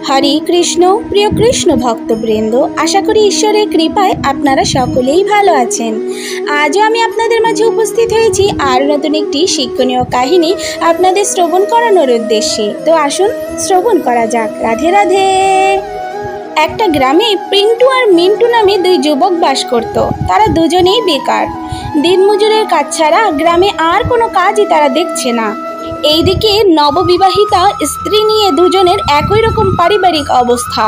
হরে কৃষ্ণ। প্রিয় কৃষ্ণ ভক্তবৃন্দ, আশা করি ঈশ্বরের কৃপায় আপনারা সকলেই ভালো আছেন। আজও আমি আপনাদের মাঝে উপস্থিত হয়েছি আর নতুন একটি শিক্ষণীয় কাহিনী আপনাদের শ্রবণ করানোর উদ্দেশ্যে। তো আসুন শ্রবণ করা যাক। রাধে রাধে। একটা গ্রামে পিন্টু আর মিন্টু নামে দুই যুবক বাস করত। তারা দুজনেই বেকার। দিনমজুরের কাজ ছাড়া গ্রামে আর কোনো কাজই তারা দেখছে না। এইদিকে নববিবাহিতা স্ত্রী নিয়ে দুজনের একই রকম পারিবারিক অবস্থা।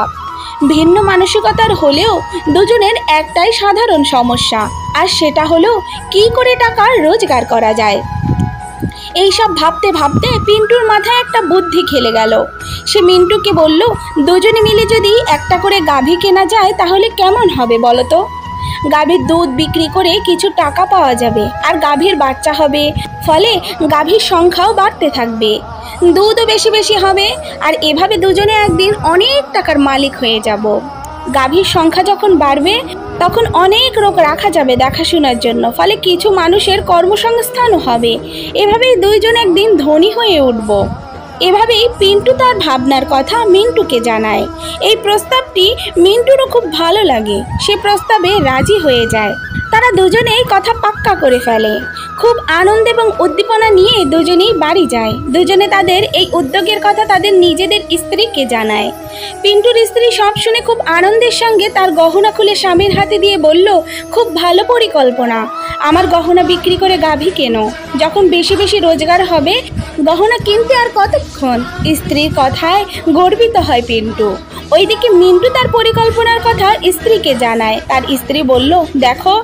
ভিন্ন মানসিকতার হলেও দুজনের একটাই সাধারণ সমস্যা, আর সেটা হলো কি করে টাকা রোজগার করা যায়। এইসব ভাবতে ভাবতে পিন্টুর মাথায় একটা বুদ্ধি খেলে গেল। সে মিন্টুকে বলল, দুজনে মিলে যদি একটা করে গাভী কেনা যায় তাহলে কেমন হবে বলো তো। গাভীর দুধ বিক্রি করে কিছু টাকা পাওয়া যাবে, আর গাভীর বাচ্চা হবে, ফলে গাভীর সংখ্যাও বাড়তে থাকবে, দুধও বেশি বেশি হবে, আর এভাবে দুজনে একদিন অনেক টাকার মালিক হয়ে যাব। গাভীর সংখ্যা যখন বাড়বে তখন অনেক লোক রাখা যাবে দেখাশোনার জন্য, ফলে কিছু মানুষের কর্মসংস্থানও হবে। এভাবেই দুইজন একদিন ধনী হয়ে উঠব। এভাবেই পিন্টু তার ভাবনার কথা মিন্টুকে জানায়। এই প্রস্তাবটি মিন্টুরও খুব ভালো লাগে। সে প্রস্তাবে রাজি হয়ে যায়। তারা দুজনেই কথা পাক্কা করে ফেলে। খুব আনন্দ এবং উদ্দীপনা নিয়ে দুজনেই বাড়ি যায়। দুজনে তাদের এই উদ্যোগের কথা তাদের নিজেদের স্ত্রীকে জানায়। পিন্টুর স্ত্রী সব শুনে খুব আনন্দের সঙ্গে তার গহনা খুলে স্বামীর হাতে দিয়ে বলল, খুব ভালো পরিকল্পনা, আমার গহনা বিক্রি করে গাভী কেনো, যখন বেশি বেশি রোজগার হবে গহনা কিনতে আর কতক্ষণ। স্ত্রীর কথায় গর্বিত হয় পিন্টু। ওইদিকে মিন্টু তার পরিকল্পনার কথা স্ত্রীকে জানায়। তার স্ত্রী বলল, দেখো,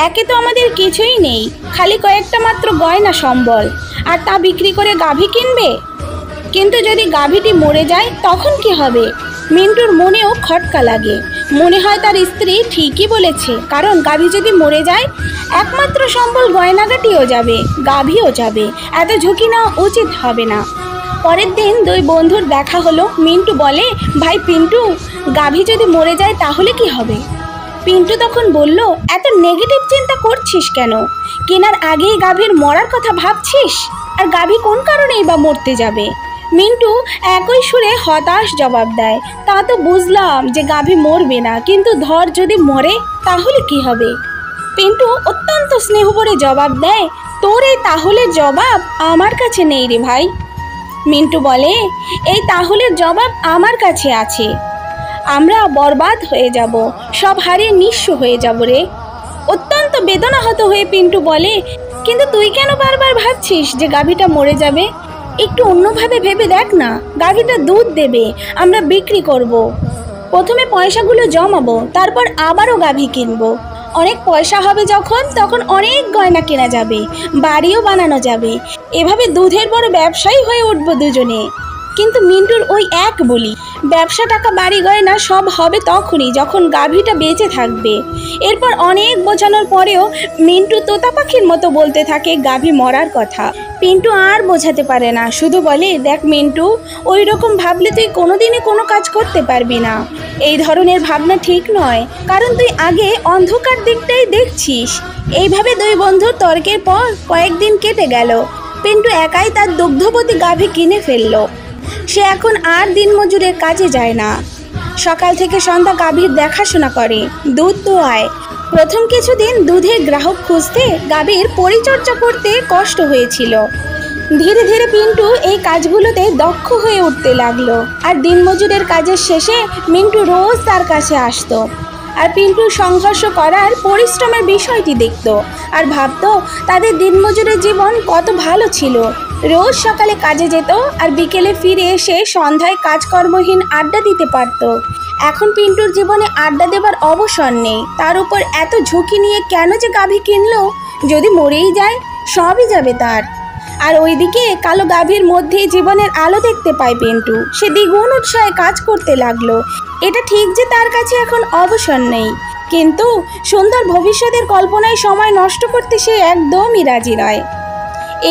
একে তো আমাদের কিছুই নেই, খালি কয়েকটা মাত্র গয়না সম্বল, আর তা বিক্রি করে গাভী কিনবে। কিন্তু যদি গাভীটি মরে যায় তখন কি হবে? মিন্টুর মনেও খটকা লাগে। মনে হয় তার স্ত্রী ঠিকই বলেছে, কারণ গাভী যদি মরে যায় একমাত্র সম্বল গয়নাগাটিও যাবে, গাভীও যাবে। এত ঝুঁকি নেওয়া উচিত হবে না। পরের দিন দুই বন্ধুর দেখা হলো। মিন্টু বলে, ভাই পিন্টু, গাভী যদি মরে যায় তাহলে কি হবে? পিন্টু তখন বলল, এত নেগেটিভ চিন্তা করছিস কেন? কেনার আগেই গাভীর মরার কথা ভাবছিস? আর গাভী কোন কারণেই বা মরতে যাবে? মিন্টু একই সুরে হতাশ জবাব দেয়, তা তো বুঝলাম যে গাভী মরবে না, কিন্তু ধর যদি মরে তাহলে কি হবে? পিন্টু অত্যন্ত স্নেহ ভরে জবাব দেয়, তোর এই তাহলের জবাব আমার কাছে নেই রে ভাই। মিন্টু বলে, এই তাহলের জবাব আমার কাছে আছে। আমরা বরবাদ হয়ে যাব, সব হারিয়ে নিঃস্ব হয়ে যাব রে। অত্যন্ত বেদনাহত হয়ে পিন্টু বলে, কিন্তু তুই কেন বারবার ভাবছিস যে গাভীটা মরে যাবে? একটু অন্যভাবে ভেবে দেখ না। গাভীটা দুধ দেবে, আমরা বিক্রি করব। প্রথমে পয়সাগুলো জমাবো, তারপর আবারও গাভী কিনবো। অনেক পয়সা হবে যখন, তখন অনেক গয়না কেনা যাবে, বাড়িও বানানো যাবে। এভাবে দুধের বড় ব্যবসায়ী হয়ে উঠবো দুজনে। কিন্তু মিন্টুর ওই এক বলি, ব্যবসা, টাকা, বাড়ি, গয়না সব হবে তখনই যখন গাভীটা বেঁচে থাকবে। এরপর অনেক বোঝানোর পরেও মিন্টু তোতা পাখির মতো বলতে থাকে গাভী মরার কথা। পিন্টু আর বোঝাতে পারে না, শুধু বলে, দেখ মিন্টু, ওই রকম ভাবলে তুই কোনোদিনই কোনো কাজ করতে পারবি না। এই ধরনের ভাবনা ঠিক নয়, কারণ তুই আগে অন্ধকার দিকটাই দেখছিস। এইভাবে দুই বন্ধুর তর্কের পর কয়েকদিন কেটে গেল। পিন্টু একাই তার দুগ্ধবতী গাভী কিনে ফেললো। সে এখন আর দিনমজুরের কাজে যায় না। সকাল থেকে সন্ধ্যা গাভীর দেখাশোনা করে, দুধ দোয়ায়। প্রথম কিছুদিন দুধের গ্রাহক খুঁজতে গাভীর পরিচর্যা করতে কষ্ট হয়েছিল। ধীরে ধীরে পিন্টু এই কাজগুলোতে দক্ষ হয়ে উঠতে লাগলো। আর দিনমজুরের কাজের শেষে মিন্টু রোজ তার কাছে আসতো, আর পিন্টুর সংঘর্ষ করার পরিশ্রমের বিষয়টি দেখতো, আর ভাবতো তাদের দিনমজুরের জীবন কত ভালো ছিল। রোজ সকালে কাজে যেত, আর বিকেলে ফিরে এসে সন্ধ্যায় কাজকর্মহীন আড্ডা দিতে পারত। এখন পিন্টুর জীবনে আড্ডা দেবার অবসর নেই। তার উপর এত ঝুঁকি নিয়ে কেন যে গাভী কিনলো? যদি মরেই যায় সবই যাবে তার। আর ওইদিকে কালো গাভীর মধ্যেই জীবনের আলো দেখতে পায় পিন্টু। সে দ্বিগুণ উৎসাহে কাজ করতে লাগলো। এটা ঠিক যে তার কাছে এখন অবসর নেই, কিন্তু সুন্দর ভবিষ্যতের কল্পনায় সময় নষ্ট করতে সে একদমই রাজি নয়।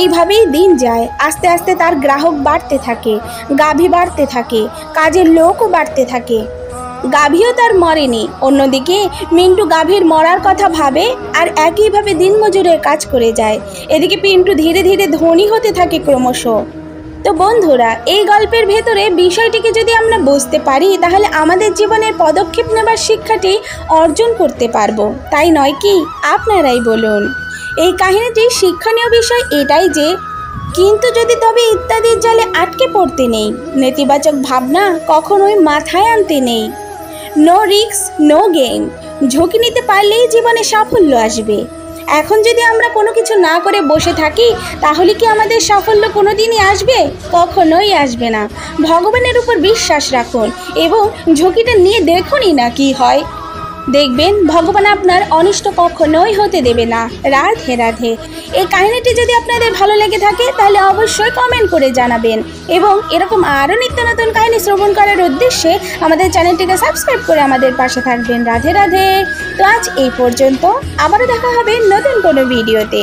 এইভাবেই দিন যায়। আস্তে আস্তে তার গ্রাহক বাড়তে থাকে, গাভী বাড়তে থাকে, কাজের লোকও বাড়তে থাকে। গাভীও তার মরেনি। অন্যদিকে মিন্টু গাভীর মরার কথা ভাবে আর একইভাবে দিনমজুরের কাজ করে যায়। এদিকে পিন্টু ধীরে ধীরে ধনী হতে থাকে ক্রমশ। তো বন্ধুরা, এই গল্পের ভেতরে বিষয়টিকে যদি আমরা বুঝতে পারি তাহলে আমাদের জীবনের পদক্ষেপ নেবার শিক্ষাটি অর্জন করতে পারবো, তাই নয় কি? আপনারাই বলুন। এই কাহিনীটির শিক্ষণীয় বিষয় এটাই যে কিন্তু যদি তবে ইত্যাদির জালে আটকে পড়তে নেই, নেতিবাচক ভাবনা কখনোই মাথায় আনতে নেই। No risk no gain. ঝুঁকি নিতে পারলেই জীবনে সাফল্য আসবে। এখন যদি আমরা কোনো কিছু না করে বসে থাকি তাহলে কি আমাদের সাফল্য কোনো দিনই আসবে? কখনোই আসবে না। ভগবানের উপর বিশ্বাস রাখুন এবং ঝুঁকিটা নিয়ে দেখুনই না কি হয়। দেখবেন ভগবান আপনার অনিষ্ট কখনোই হতে দেবে না। রাধে রাধে। এই কাহিনীটি যদি আপনাদের ভালো লেগে থাকে তাহলে অবশ্যই কমেন্ট করে জানাবেন এবং এরকম আরও নিত্য নতুন কাহিনী শ্রবণ করার উদ্দেশ্যে আমাদের চ্যানেলটিকে সাবস্ক্রাইব করে আমাদের পাশে থাকবেন। রাধে রাধে। তো আজ এই পর্যন্ত, আবারও দেখা হবে নতুন কোনো ভিডিওতে।